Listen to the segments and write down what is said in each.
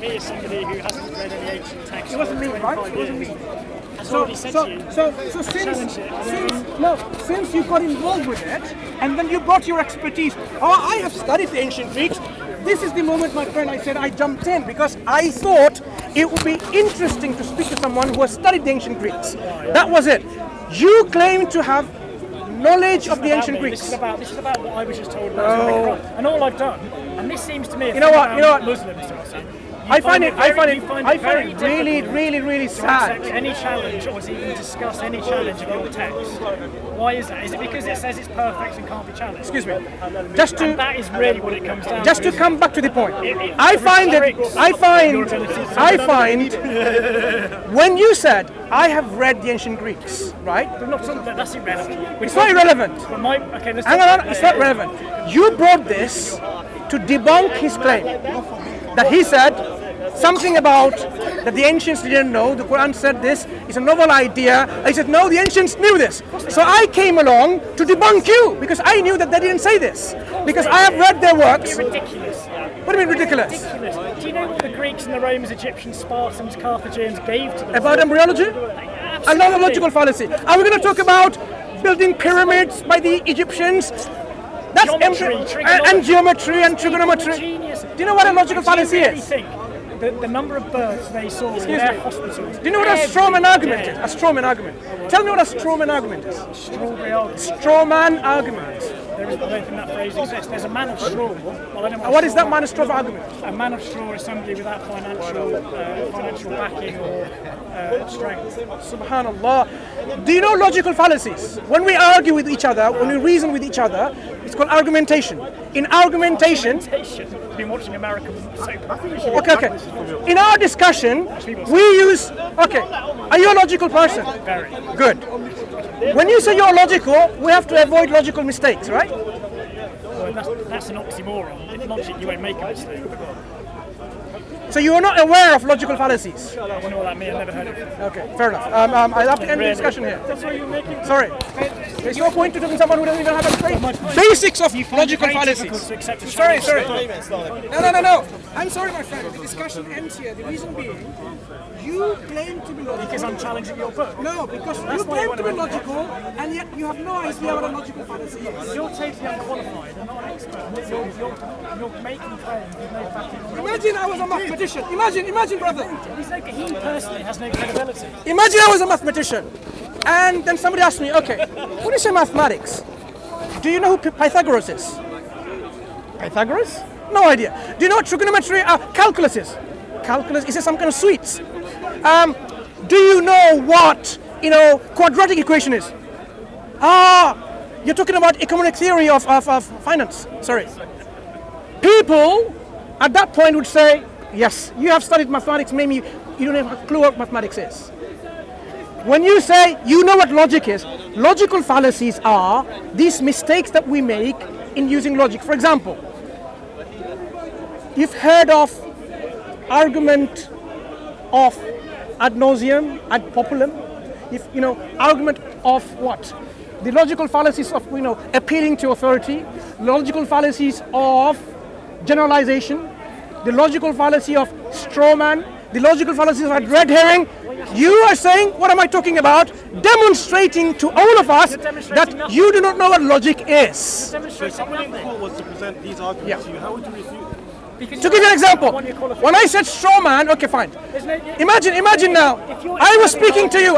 me as somebody who hasn't read any ancient texts. It wasn't me, right? It wasn't me. Since you got involved with it, and then you brought your expertise. Oh, I have studied the ancient Greeks. This is the moment, my friend, I said I jumped in because I thought it would be interesting to speak to someone who has studied the ancient Greeks. That was it. You claim to have knowledge of the ancient Greeks. This is about what I was just told about the Quran, and all I've done. And this seems to me, you know what? Muslims to us. I find it really sad. Any challenge or to even discuss any challenge of your text. Why is that? Is it because it says it's perfect and can't be challenged? Excuse me. That is really what it comes down to. Just to come back to the point. I find when you said I have read the ancient Greeks, right? That's irrelevant. It's not irrelevant. Hang on, it's not relevant. You brought this to debunk his claim that he said something about that the ancients didn't know. The Quran said this is a novel idea. I said no, the ancients knew this. So I came along to debunk you because I knew that they didn't say this because I have read their works. Ridiculous. What do you mean ridiculous? Do you know what the Greeks and the Romans, Egyptians, Spartans, Carthaginians gave to them? About embryology? Another logical fallacy. Are we going to talk about building pyramids by the Egyptians? That's and geometry and trigonometry. Do you know what a logical fallacy is? The number of births they saw in their hospitals. Do you know what a strawman argument is? A strawman argument. Tell me what a strawman argument is. Strawberry argument. Strawman argument. I don't think that phrase exists. There's a man of straw. What is that man of straw argument? A man of straw is somebody without financial backing or strength. Subhanallah. Do you know logical fallacies? When we argue with each other, when we reason with each other, it's called argumentation. In argumentation, I've been watching American soap operas. Okay. In our discussion, we use. Okay. Are you a logical person? Very good. When you say you're logical, we have to avoid logical mistakes, right? Well, that's an oxymoron. If logic, you won't make a mistake. So you are not aware of logical fallacies? I wonder what that means. I've never heard of it. Okay, fair enough. I'll have to end the discussion here. That's why you're making. Sorry. There's no point to talking to someone who doesn't even have a basics of logical fallacies. Sorry. No. I'm sorry, my friend. The discussion ends here. The reason being, you claim to be logical. Because I'm challenging your book. No, because you claim to be logical, and yet you have no idea what a logical fallacy is. You're totally unqualified and not an expert. You're making claims with no backing. Imagine I was a mathematician. Imagine, brother. He personally has no credibility. Imagine I was a mathematician, and then somebody asked me, okay, when you say mathematics, do you know who Pythagoras is? Pythagoras? No idea. Do you know what trigonometry, calculus is? Calculus is some kind of sweets. Do you know what, quadratic equation is? You're talking about economic theory of finance. Sorry. People at that point would say, yes, you have studied mathematics, maybe you don't have a clue what mathematics is. When you say you know what logic is, logical fallacies are these mistakes that we make in using logic. For example, you've heard of argument of ad nauseum, ad populum. Argument of what? The logical fallacies of appealing to authority, logical fallacies of generalization, the logical fallacy of straw man, the logical fallacy of red herring. You are saying, what am I talking about? Demonstrating to all of us that you do not know what logic is. So someone in court was to present these arguments to you, how would you refute them? To give you an example, when I said straw man, okay, fine. Imagine now, I was speaking to you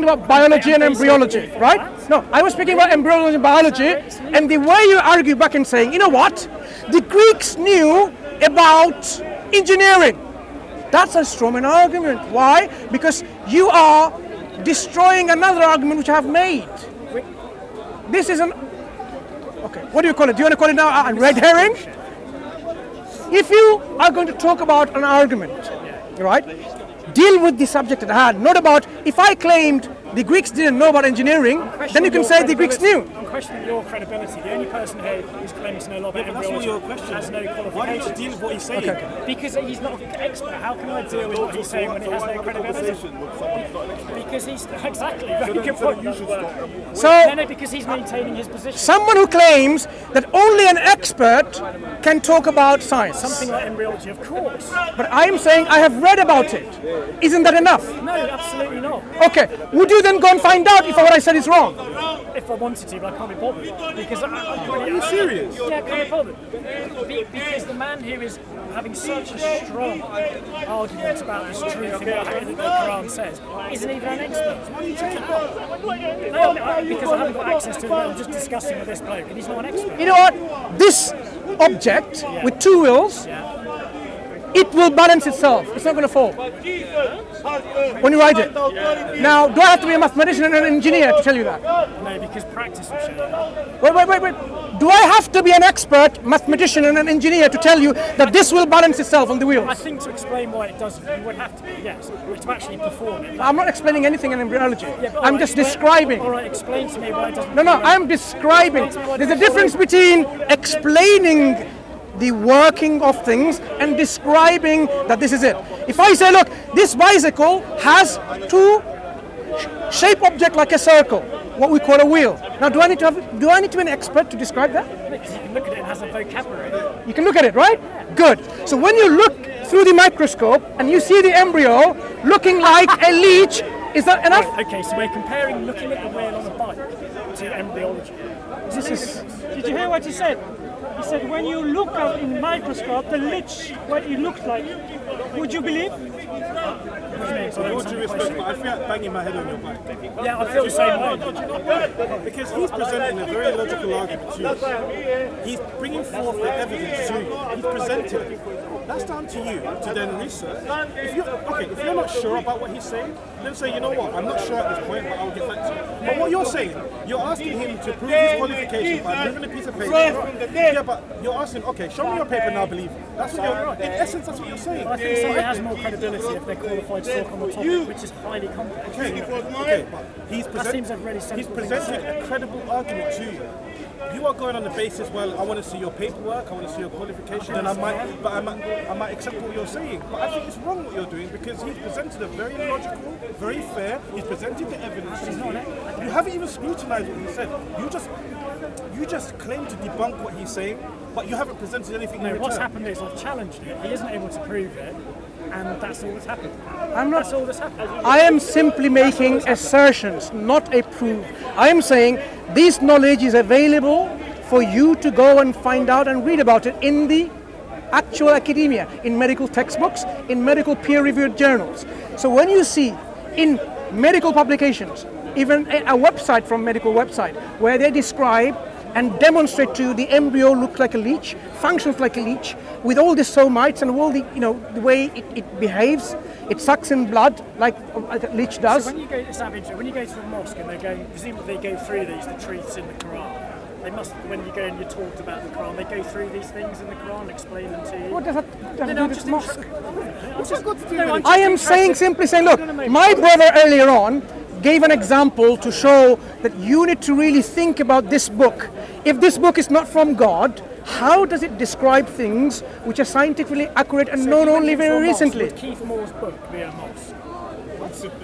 about biology and embryology, right? No, I was speaking about embryology and biology, and the way you argue back and saying, you know what? The Greeks knew about engineering. That's a strawman argument. Why? Because you are destroying another argument which I have made. This is an... Okay, what do you call it? Do you want to call it now a red herring? If you are going to talk about an argument, right? Deal with the subject at hand, not about if I claimed the Greeks didn't know about engineering, then you can say the Greeks knew. questioning your credibility. The only person here who's claiming to know a lot about But that's all embryology your question. has no Why don't you qualifications. deal with what he's saying? Because he's not an expert. How can I deal with what he's saying when he has no credibility? Because he's exactly very good point. So No, because he's maintaining his position. someone who claims that only an expert can talk about science. Something like embryology, of course. But I'm saying I have read about it. Isn't that enough? No, absolutely not. Okay, would you then go and find out if what I said is wrong? If I wanted to, but I can't be bothered. Because Are you serious? Yeah, I can't be bothered. Because the man who is having such a strong argument about this truth in what the Quran says isn't even an expert. What are you talking about? No, because I haven't got access to it, I'm just discussing with this bloke, and he's not an expert. You know what? This object with two wheels, it will balance itself. It's not going to fall when you ride it. Now, do I have to be a mathematician and an engineer to tell you that? No, because practice will show you that. Wait. Do I have to be an expert mathematician and an engineer to tell you that this will balance itself on the I wheels? think to explain why it doesn't, you would have to be, yes, but to actually perform it. I'm not explaining anything in embryology. Yeah, but I'm alright, just explain- describing. Alright, explain to me why it doesn't. No, I'm describing. There's a difference between explaining the working of things and describing that this is it. If I say, look, this bicycle has two shape object like a circle, what we call a wheel. Now, do I need to be an expert to describe that? Because you can look at it and it has a vocabulary. You can look at it, right? Good. So when you look through the microscope and you see the embryo looking like a leech, is that enough? Okay, so we're comparing looking at the wheel on a bike to embryology. Did you hear what he said? He said, when you look at in the microscope, the leech, what it looks like, would you believe? With all due respect, but I feel like banging my head on your back. Yeah, I feel the same way. Because he's presenting a very logical argument to you. He's bringing forth the evidence to you. He's presenting it. That's down to you to then research. If you're not sure about what he's saying, then say, you know what, I'm not sure at this point, but I'll get back to you. But what you're saying, you're asking him to prove his qualification by moving a piece of paper. Yeah, but you're asking, okay, show me your paper and I'll believe you. That's what you're, in essence, that's what you're saying. I think somebody has more credibility if they're qualified to talk on the topic, which is highly complex. Okay, but he's seems a really sensible thing to presenting say. a credible argument to you. You are going on the basis, well, I want to see your paperwork, I want to see your qualification, and I might accept what you're saying. But I think it's wrong what you're doing because he's presented a very logical, very fair. He's presented the evidence to you. You haven't even scrutinized what he said. You just claim to debunk what he's saying, but you haven't presented anything in No, return. what's happened is I've challenged it. He isn't able to prove it, and that's all that's happened. That's all that's happened. I am simply making assertions, not a proof. I am saying this knowledge is available for you to go and find out and read about it in the actual academia, in medical textbooks, in medical peer-reviewed journals. So when you see in medical publications, even a website from medical website, where they describe and demonstrate to you the embryo looks like a leech, functions like a leech, with all the somites and all the, the way it behaves. It sucks in blood like a leech does. So when you go to Savage, when you go to a mosque and they're going, presumably they go through the truths in the Quran. They must, when you go and you're taught about the Quran, they go through these things in the Quran, explain them to you. What does that have to do with mosque? I am simply saying, look, my brother earlier on gave an example to show that you need to really think about this book. If this book is not from God, how does it describe things which are scientifically accurate and known only very recently? Would Keith Moore's book be a mosque?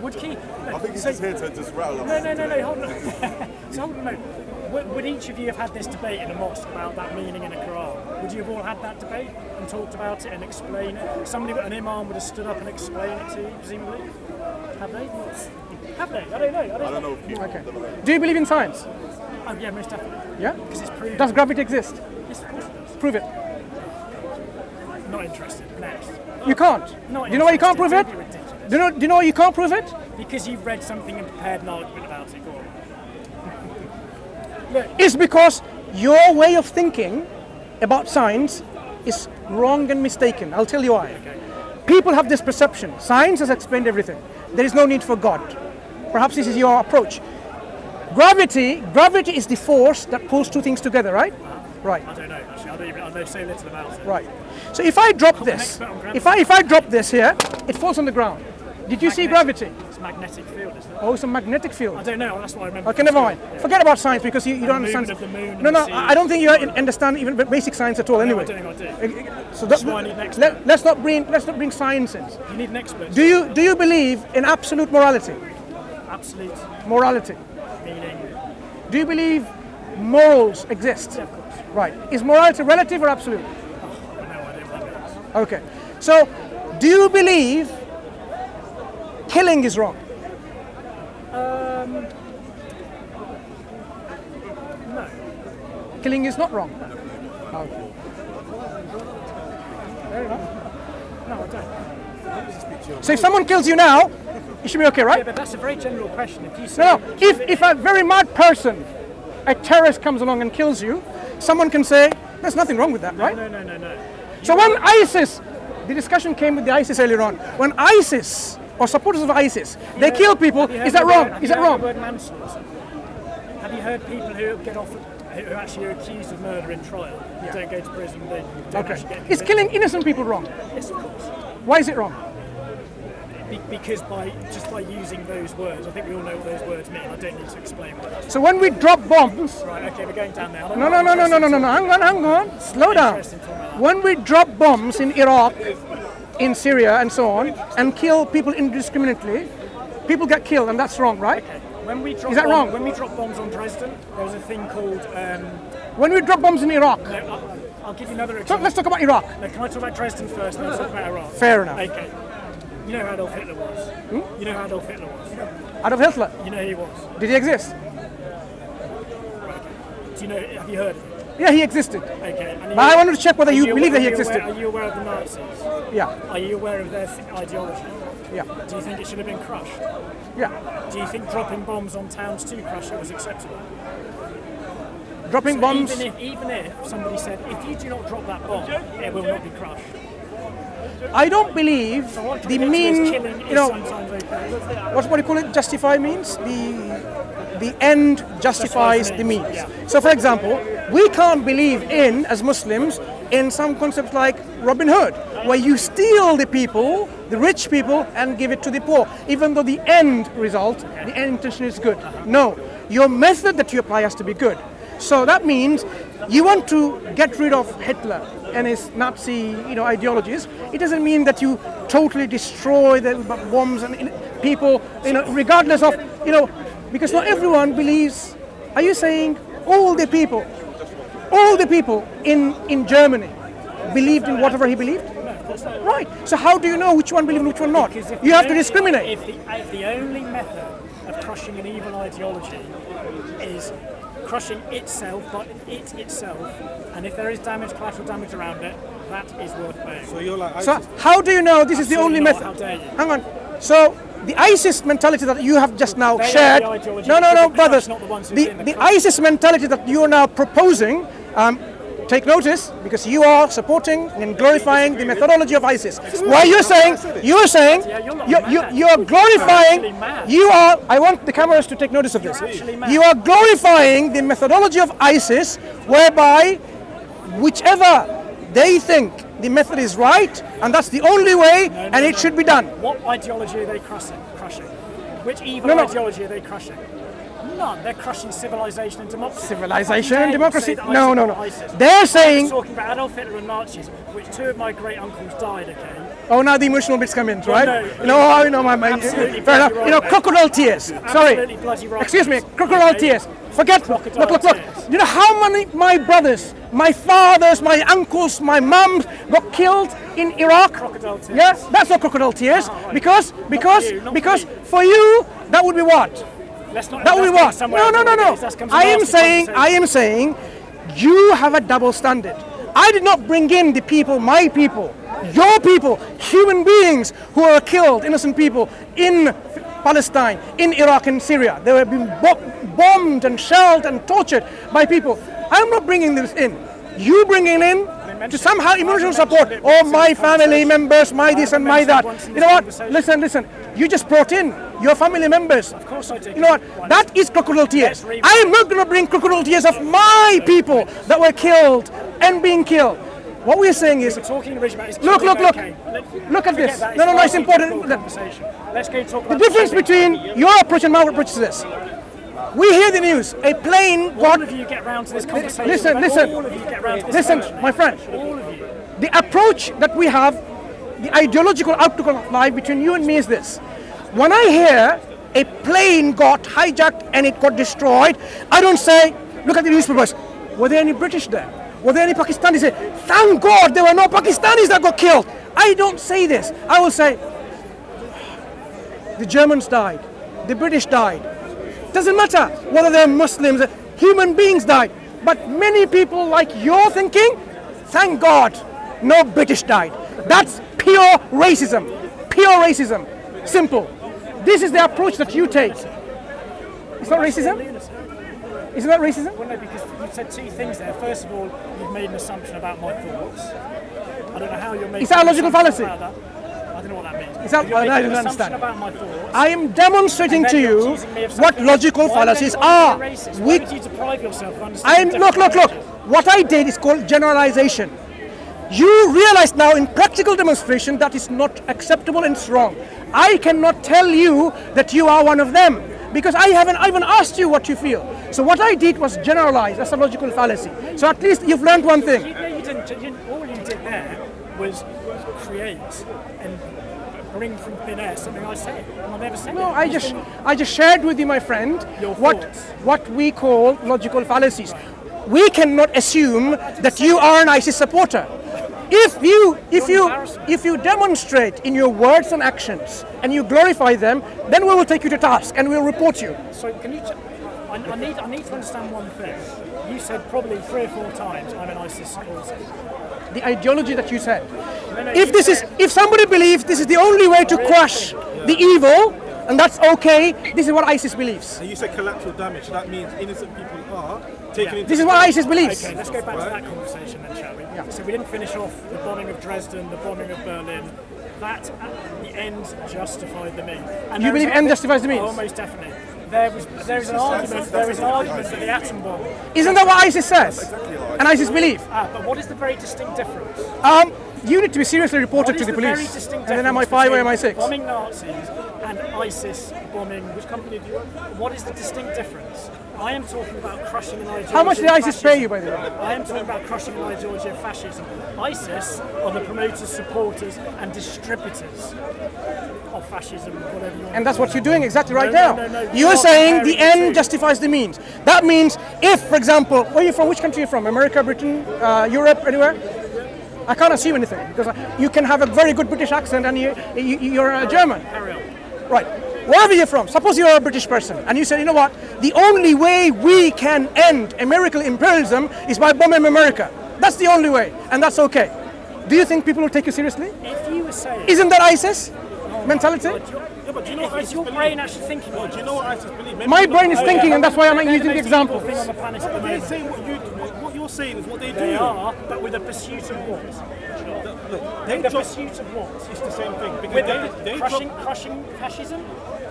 Would Keith? I think he's just here to just rattle off. No, hold on. So hold on, no. Would each of you have had this debate in a mosque about that meaning in the Quran? Would you have all had that debate and talked about it and explained it? Somebody, an imam would have stood up and explained it to you, presumably? Have they? Have they? I don't know. I don't know if you Okay. Do you believe in science? Oh, yeah, most definitely. Yeah? Because it's proven. Does gravity exist? Yes, of course it does. Prove it. Not interested. Next. You can't. Not Do you know why you can't prove it? Don't be ridiculous. Do you know why you can't prove it? Because you've read something and prepared an argument about it. Go on. It's because your way of thinking about science is wrong and mistaken. I'll tell you why. People have this perception. Science has explained everything. There is no need for God. Perhaps this is your approach. Gravity is the force that pulls two things together, right? Right. I don't know, actually. I know so little about it. Right. So if I drop this, expert on gravity. if I drop this here, it falls on the ground. Did you see gravity? It's magnetic field, isn't it? Oh, it's a magnetic field. I don't know, that's what I remember. Okay, never mind. Forget about science because you don't understand. Movement of the moon No, and no, the sea. I don't think you understand even basic science at all. Anyway, I don't think I do. so That's why I need an expert. let's not bring science in. You need an expert. Do you believe in absolute morality? Absolute Morality. meaning. Do you believe morals exist? Yeah, of course. Right. Is morality relative or absolute? I have no idea what that means. Okay. So, do you believe killing is wrong? No. Killing is not wrong. Okay. Fair enough. No, I don't. So if someone kills you now, you should be okay, Yeah, right? but that's a very general question. If you say, No, no. If a very mad person, a terrorist comes along and kills you, someone can say, there's nothing wrong with that, right? No. So when ISIS, the discussion came with the ISIS earlier on, when ISIS, or supporters of ISIS, they kill people, Have you heard is that the wrong? word- Is that Have you heard wrong? the word Mansur? Have you heard people who get off, who actually are accused of murder in trial, don't go to prison, they don't actually get Is convicted? killing innocent people wrong? Yes, of course. Why is it wrong? Because just by using those words, I think we all know what those words mean. I don't need to explain what that's. So when we drop bombs, Right, okay, we're going down there. no, hang on, slow down. Interesting talking about that. When we drop bombs in Iraq, in Syria and so on, and kill people indiscriminately, people get killed and that's wrong, right? Okay. When we drop Is that wrong? When we drop bombs on Dresden, there was a thing called. When we drop bombs in Iraq, I'll give you another so example. let's talk about Iraq. No, can I talk about Dresden first, and then talk about Iraq? Fair enough. Okay. You know who Adolf Hitler was? You know who Adolf Hitler was? Adolf Hitler, You know who he was? did he exist? Do you know? Have you heard of him? Yeah, he existed. Okay. And But I wanted to check whether you believe that he are you existed. Are you aware of the Nazis? Yeah, Are you aware of their ideology? yeah, Do you think it should have been crushed? yeah. Do you think dropping bombs on towns to crush it was acceptable? Dropping bombs. Even if somebody said, if you do not drop that bomb, it will not be crushed. I don't believe So what the killing mean, is you know, sometimes okay. what do you call it? Justify means the end justifies the means. Yeah. So, for example, we can't believe in, as Muslims, in some concepts like Robin Hood, where you steal the people, the rich people, and give it to the poor, even though the end result, the end intention is good. No, your method that you apply has to be good. So that means you want to get rid of Hitler and his Nazi, ideologies. It doesn't mean that you totally destroy the bombs and people, regardless of, because not everyone believes. Are you saying all the people in Germany believed in whatever he believed? Right. So how do you know which one believed and which one not? Because if You the have to only- discriminate. If the only method of crushing an evil ideology is crushing itself, and if there is collateral damage around it, that is worth paying. So you're like So ISIS. how do you know this is the only Absolutely method? not. How dare you? Hang on. So the ISIS mentality that you have just now They are shared. the ideology No, that should be brothers. crushed, not the ones who The, did the the crush. ISIS mentality that you are now proposing. Take notice, because you are supporting and glorifying the methodology of ISIS. Why you're saying Yeah, you're not mad. you're glorifying. You're actually mad. You are. I want the cameras to take notice of this. You're actually mad. You are glorifying the methodology of ISIS, whereby whichever they think the method is right, and that's the only way, and it should be done. What ideology are they crushing? Which evil No. ideology are they crushing? None. They're crushing civilization and democracy. Civilization How and dare you democracy? say that No, ISIS no, not no. ISIS? They're saying. I'm talking about Adolf Hitler and Nazis, which two of my great uncles died. Okay. Oh, now the emotional bits come in, right? no, my absolutely fair enough. bloody right, Crocodile tears. Sorry. Absolutely bloody right. Excuse me, crocodile tears. Forget. Crocodile Look. tears. You know how many my brothers, my fathers, my uncles, my mums got killed in Iraq? Crocodile tears. Yes, that's not crocodile tears. right. Because Not for you. for you that would be what? Let's not. That would be let's go what? somewhere No. else with this. That's come to I am nasty saying, conversation. you have a double standard. I did not bring in the people, my people, your people, human beings who are killed, innocent people in Palestine, in Iraq and Syria. They were being bombed and shelled and tortured by people. I'm not bringing this in. You bring it in to somehow emotional support. Oh, my family members, my this and my that. You know what? Listen. You just brought in your family members. Of course I did. You know what? That is crocodile tears. I am not going to bring crocodile tears of my people that were killed and being killed. What we're saying is, We're talking originally about look, look, look. okay. Look at Forget this. that, No, no, no, it's far too important. difficult conversation. Let's go talk The about difference killing. between your approach and my approach is this. We hear the news. A plane got... All of you get round to this conversation. Listen, listen. All of you get round to this Listen, conversation. my friend. All of you. The approach that we have, the ideological outlook of life between you and me is this. When I hear a plane got hijacked and it got destroyed, I don't say, look at the newspapers, were there any British there? Were there any Pakistanis there? Thank God there were no Pakistanis that got killed. I don't say this. I will say, the Germans died, the British died. Doesn't matter whether they're Muslims, human beings died. But many people like you're thinking, thank God no British died. That's pure racism. Pure racism. Simple. This is the approach that you take. It's not racism? Isn't that racism? Well, no, because you said two things there. First of all, you've made an assumption about my thoughts. I don't know how you're making. Is that a logical an assumption fallacy? about that. I don't know what that means. Is that- You're I making don't an understand. assumption about my thoughts. I am demonstrating and to then you're you accusing me of what something. logical Why fallacies then you're are. racist? Why We, would you deprive yourself of I understanding am look. different What I did is called generalization. You realize now in practical demonstration that is not acceptable and it's wrong. I cannot tell you that you are one of them because I haven't even asked you what you feel. So what I did was generalize. That's a logical fallacy. So at least you've learned one thing. No, you didn't. All you did there was create and bring from thin air something I said. And I never said No, it. I just shared with you, my friend, Your what thoughts. we call logical fallacies. We cannot assume that you are an ISIS supporter. If you demonstrate in your words and actions and you glorify them, then we will take you to task and we'll report you. So can you? I need to understand one thing. You said probably 3 or 4 times I'm an ISIS supporter. The ideology that you said. No, If somebody believes this is the only way to crush the evil, and that's okay, this is what ISIS believes. And you said collateral damage, so that means innocent people are taken into This is what ISIS believes. Okay, let's go back to that conversation then, shall we? Yeah. So we didn't finish off the bombing of Dresden, the bombing of Berlin. That at the end justified the means. And You there was believe end justifies the means? Almost definitely. There is an argument that the atom bomb. Isn't that what ISIS says? And ISIS believe? But what is the very distinct difference? You need to be seriously reported What to is the very police. distinct And then difference MI5 or between MI6. bombing Nazis and ISIS bombing. Which company do you work for? What is the distinct difference? I am talking about crushing an ideology. How much did of ISIS pay you, by the way? I am talking about crushing an ideology of fascism. ISIS are the promoters, supporters, and distributors of fascism, whatever you want. And that's what you're doing exactly right No, now. no, no, You're not saying the comparing the end two. justifies the means. That means if, for example, where are you from? Which country are you from? America, Britain, Europe, anywhere? I can't assume anything because you can have a very good British accent and you're a German. Carry on. Right. Wherever you're from, suppose you're a British person and you say, you know what, the only way we can end American imperialism is by bombing America. That's the only way, and that's okay. Do you think people will take you seriously? If you were saying, Isn't that ISIS mentality? Yeah, but do you know what is ISIS your believe? brain actually thinking like Do you know what ISIS believe? My brain is thinking, and that's why I'm They're using the most evil example. thing on the planet at the They moment. say what you're saying is what they do. They are, but with a pursuit of what? Look, they The just, pursuit of what? it's the same thing. Because With they crushing fascism?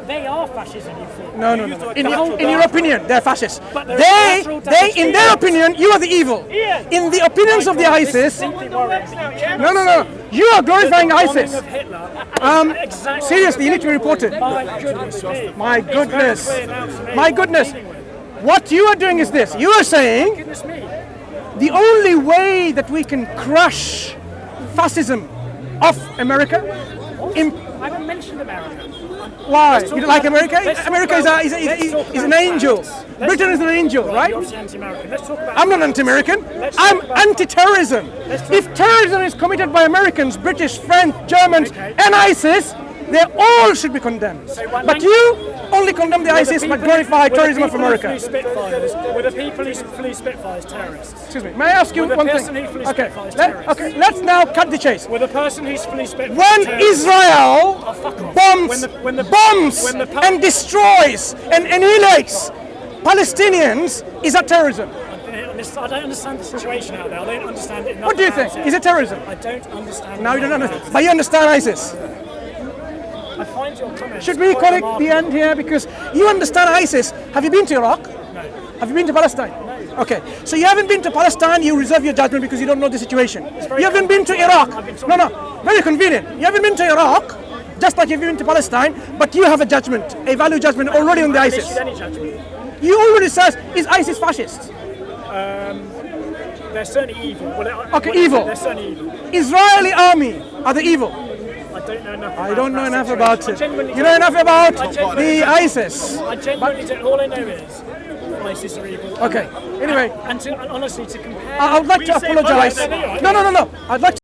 They are fascism, you think? No. In your opinion, they're fascists. But there is collateral damage In to their it. opinion, you are the evil. In the opinions of the This is ISIS, simply worrying that you cannot no. see You are glorifying that the bombing ISIS. of Hitler is exactly Seriously, you need to be reported. My goodness me. My It's very goodness. clear now to me My what goodness. I'm dealing with. What you are doing is this. You are saying Goodness me. the only way that we can crush fascism of America. I haven't mentioned America. Why? Let's You don't talk like about- America? let's talk America about- is let's talk an about angel. facts. Britain is an angel, right? You're obviously anti-American. Let's talk about I'm not anti-American. Let's I'm talk about- anti-terrorism. Let's talk- If terrorism is committed by Americans, British, French, Germans, Okay. and ISIS, they all should be condemned. So what But language- you only condemn the ISIS but glorify terrorism of America. Were the people who flew Spitfires terrorists? Excuse me. May I ask you Were the one person thing? who flew Okay. Spitfires terrorists? Okay. Let's now cut the chase. Were the person who flew Spitfires When terrorists? Israel fuck off. bombs When the and destroys and annihilates Palestinians, is that terrorism? I don't understand the situation out there. I don't understand it enough. What do you about think? Is it terrorism? I don't understand. Now you don't enough understand. about But you understand ISIS. it. I find your comments Should we quite call it the remarkable. end here? Because you understand ISIS. Have you been to Iraq? No. Have you been to Palestine? No. Okay, so you haven't been to Palestine, you reserve your judgment because you don't know the situation. You haven't been to Iraq. No, very convenient. You haven't been to Iraq, just like you've been to Palestine, but you have a judgment, a value judgment already on the ISIS. Any judgment. You already said, is ISIS fascist? They're certainly evil. Okay, evil. They're certainly evil. Israeli army, are they evil? I don't know enough. I don't know enough situation. about I it. genuinely You know enough about genuinely the ISIS. I genuinely don't. All I know is ISIS are evil. Okay, anyway, And honestly, to compare. I would like to apologize. No. I'd like to